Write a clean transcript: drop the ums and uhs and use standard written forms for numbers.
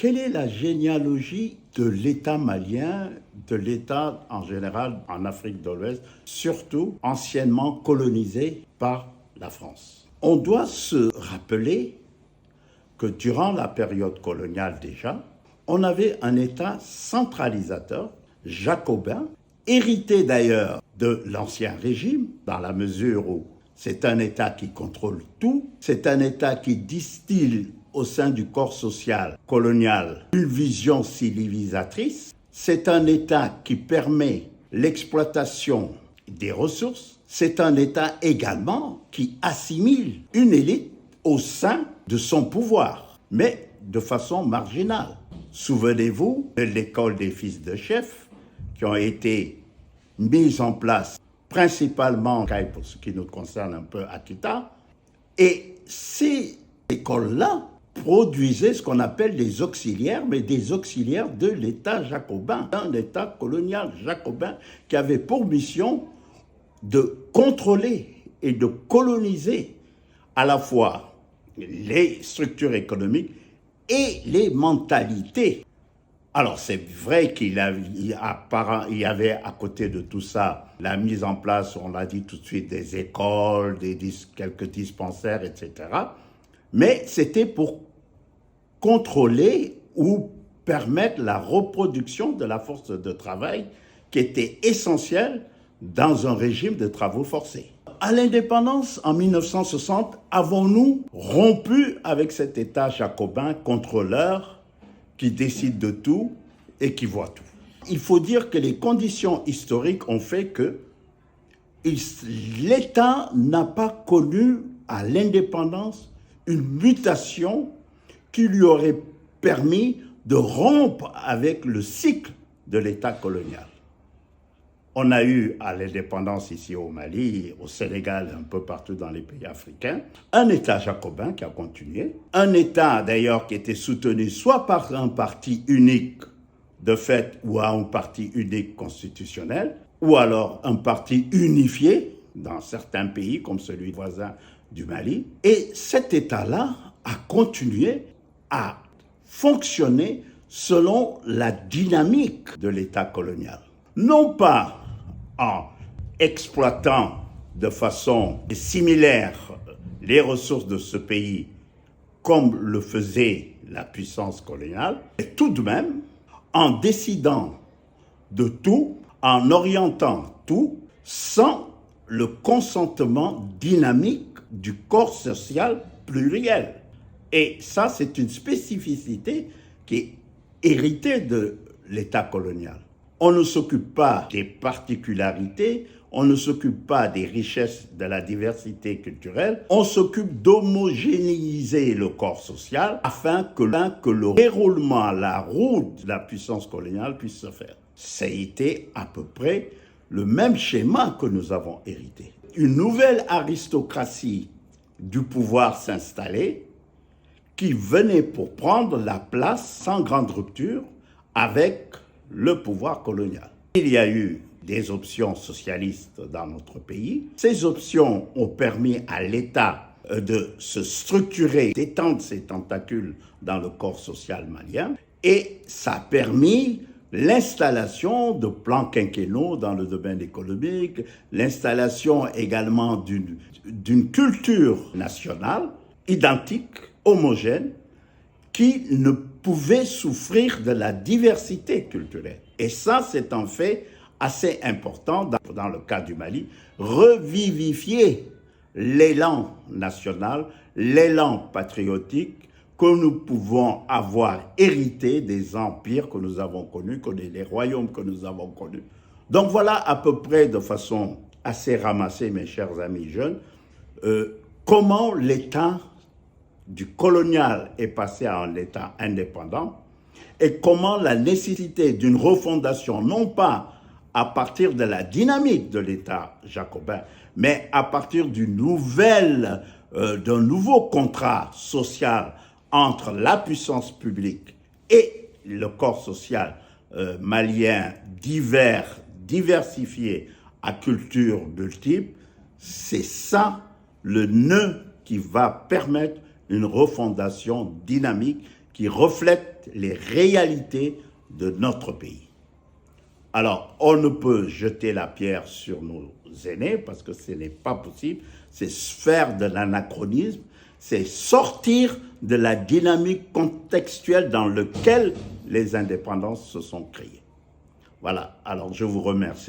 Quelle est la généalogie de l'État malien, de l'État en général en Afrique de l'Ouest, surtout anciennement colonisé par la France? On doit se rappeler que durant la période coloniale déjà, on avait un État centralisateur, jacobin, hérité d'ailleurs de l'ancien régime, dans la mesure où c'est un État qui contrôle tout, c'est un État qui distille au sein du corps social colonial une vision civilisatrice, c'est un État qui permet l'exploitation des ressources, c'est un État également qui assimile une élite au sein de son pouvoir, mais de façon marginale. Souvenez-vous de l'école des fils de chef qui ont été mises en place principalement, pour ce qui nous concerne un peu à Kita, et ces écoles-là produisaient ce qu'on appelle des auxiliaires, mais des auxiliaires de l'État jacobin, un État colonial jacobin qui avait pour mission de contrôler et de coloniser à la fois les structures économiques et les mentalités. Alors c'est vrai qu'il y avait à côté de tout ça la mise en place, on l'a dit tout de suite, des écoles, quelques dispensaires, etc. Mais c'était pour contrôler ou permettre la reproduction de la force de travail qui était essentielle dans un régime de travaux forcés. À l'indépendance, en 1960, avons-nous rompu avec cet État jacobin contrôleur qui décide de tout et qui voit tout? Il faut dire que les conditions historiques ont fait que l'État n'a pas connu à l'indépendance une mutation qui lui aurait permis de rompre avec le cycle de l'État colonial. On a eu à l'indépendance ici au Mali, au Sénégal, un peu partout dans les pays africains, un État jacobin qui a continué, un État d'ailleurs qui était soutenu soit par un parti unique de fait ou un parti unique constitutionnel, ou alors un parti unifié dans certains pays comme celui voisin du Mali. Et cet État-là a continué à fonctionner selon la dynamique de l'État colonial. Non pas en exploitant de façon similaire les ressources de ce pays comme le faisait la puissance coloniale, mais tout de même en décidant de tout, en orientant tout, sans le consentement dynamique du corps social pluriel. Et ça, c'est une spécificité qui est héritée de l'État colonial. On ne s'occupe pas des particularités, on ne s'occupe pas des richesses de la diversité culturelle, on s'occupe d'homogénéiser le corps social afin que le déroulement, la roue de la puissance coloniale puisse se faire. Ça a été à peu près le même schéma que nous avons hérité. Une nouvelle aristocratie du pouvoir s'installait qui venait pour prendre la place sans grande rupture avec le pouvoir colonial. Il y a eu des options socialistes dans notre pays. Ces options ont permis à l'État de se structurer, d'étendre ses tentacules dans le corps social malien, et ça a permis l'installation de plans quinquennaux dans le domaine économique, l'installation également d'une culture nationale identique, homogène, qui ne pouvait souffrir de la diversité culturelle. Et ça, c'est un fait assez important dans le cas du Mali, revivifier l'élan national, l'élan patriotique que nous pouvons avoir hérité des empires que nous avons connus, des royaumes que nous avons connus. Donc voilà à peu près de façon assez ramassée, mes chers amis jeunes, comment l'État du colonial est passé à un État indépendant et comment la nécessité d'une refondation, non pas à partir de la dynamique de l'État jacobin, mais à partir d'un nouveau contrat social entre la puissance publique et le corps social malien diversifié à culture multiple, c'est ça le nœud qui va permettre une refondation dynamique qui reflètent les réalités de notre pays. Alors, on ne peut jeter la pierre sur nos aînés parce que ce n'est pas possible. C'est faire de l'anachronisme, c'est sortir de la dynamique contextuelle dans laquelle les indépendances se sont créées. Voilà, alors je vous remercie.